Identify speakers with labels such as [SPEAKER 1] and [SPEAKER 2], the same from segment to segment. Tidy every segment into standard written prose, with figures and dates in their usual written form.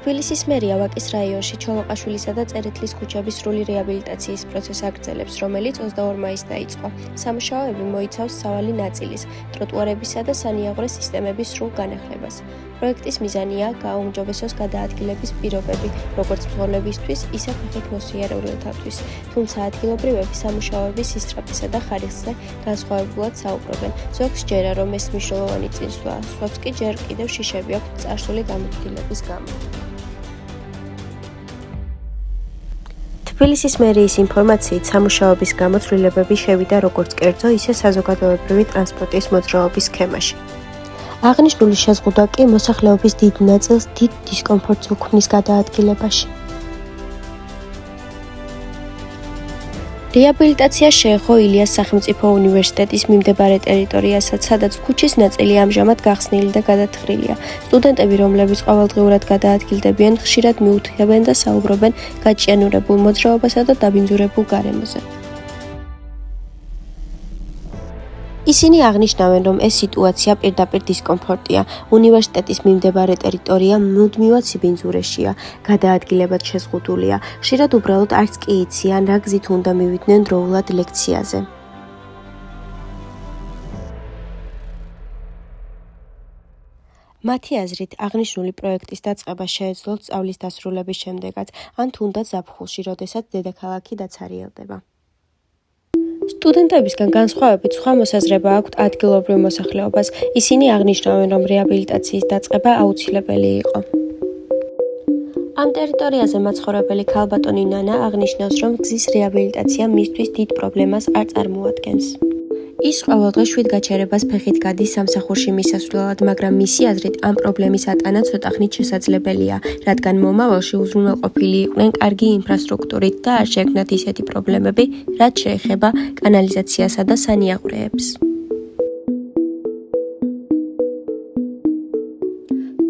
[SPEAKER 1] თბილისის მერია ვაკის რაიონში ჩოლოყაშვილისა და წერეთლის ქუჩების სრული რეაბილიტაციის პროცესს აგრძელებს, რომელიც 22 მაისს დაიწყო. სამუშაოები მოიცავს სავალი ნაწილის, ტროტუარებისა და სანიაღვრე სისტემების სრულ განახლებას. პროექტის მიზანია გააუმჯობესოს გადაადგილების პირობები, როგორც მძღოლებისთვის, ისე ფეხით მოსიარულეთათვის. თუმცა ადგილობრივები სამუშაოების სისწრაფისა და ხარისხზე განსხვავებულად საუბრობენ. ზოგს ჯერა, რომ ეს მნიშვნელოვანი წინსვლაა, სხვებს კი ჯერ კიდევ შიშები აქვთ წარსული გამოთვლილების გამო. თბილისის მერიის ინფორმაციით, სამუშაოების გამო ცვლილებები შევიდა როგორც კერძო, ისე საზოგადოებრივი ტრანსპორტის მოძრაობის სქემაში. აღნიშნული შეზღუდვა კი მოსახლეობის დიდ ნაწილს დიდ დისკომფორტს უქმნის გადაადგილებაში. რეაბილიტაცია შეეხო ილიას სახელმწიფო უნივერსიტეტის მიმდებარე ტერიტორიასაც, სადაც ქუჩის ნაწილი ამჟამად გახსნილი და გადათხრილია. სტუდენტები, რომლებიც ყოველდღიურად გადაადგილდებიან, ხშირად მიუთითებენ და საუბრობენ გაჭიანურებულ მოძრაობასა და დაბინძურებულ გარემოზე. ისინი აღნიშნავენ, რომ ეს სიტუაცია პირდაპირ დისკომფორტია. უნივერსიტეტის მიმდებარე ტერიტორია მუდმივად სიბინძურეშია, გადაადგილებად შეზღუდულია. ხშირად უბრალოდ არც კი იციან, რა გზით უნდა მივიდნენ დროულად ლექციაზე. მათი აზრით, აღნიშნული პროექტის დაწყება შეეძლოთ სწავლის დასრულების შემდეგაც, ან თუნდაც ზაფხულში, როდესაც დედაქალაქი დაცარიელდება. სტუდენტებისგან განსხვავებით სხვა მოსაზრება აქვთ ადგილობრივ მოსახლეობას. ისინი აღნიშნავენ, რომ რეაბილიტაციის დაწყება აუცილებელი იყო. ამ ტერიტორიაზე მაცხოვრებელი ქალბატონი ნანა აღნიშნავს, რომ გზის რეაბილიტაცია მისთვის დიდ პრობლემას არ წარმოადგენს. ის ყოველდღე 7 გაჩერებას ფეხით გადის სამსახურში მისასვლელად, მაგრამ მისი აზრით ამ პრობლემის ატანა ცოტა ხნით შესაძლებელია, რადგან მომავალში უზრუნველყოფილი იყვნენ კარგი ინფრასტრუქტურით და არ შეექმნათ ისეთი პრობლემები, რაც შეეხება კანალიზაციასა და სანიაღვრეებს.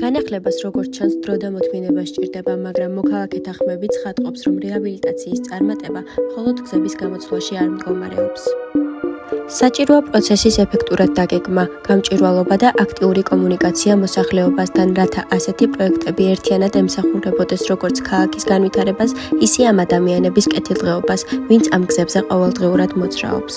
[SPEAKER 1] განახლებას როგორც ჩანს დრო და მოთმინება სჭირდება, მაგრამ მოქალაქეთა ხმები ცხადყოფს, რომ რეაბილიტაციის წარმატება მხოლოდ გზების გამოცვლაში არ მდგომარეობს. საჭიროა პროცესის ეფექტურად დაგეგმა, გამჭვირვალობა და აქტიური კომუნიკაცია მოსახლეობასთან, რათა ასეთი პროექტები ერთიანად ემსახურებოდეს როგორც ქალაქის განვითარებას, ისე ამ ადამიანების კეთილდღეობას, ვინც ამ გზებზე ყოველდღიურად მოძრაობს.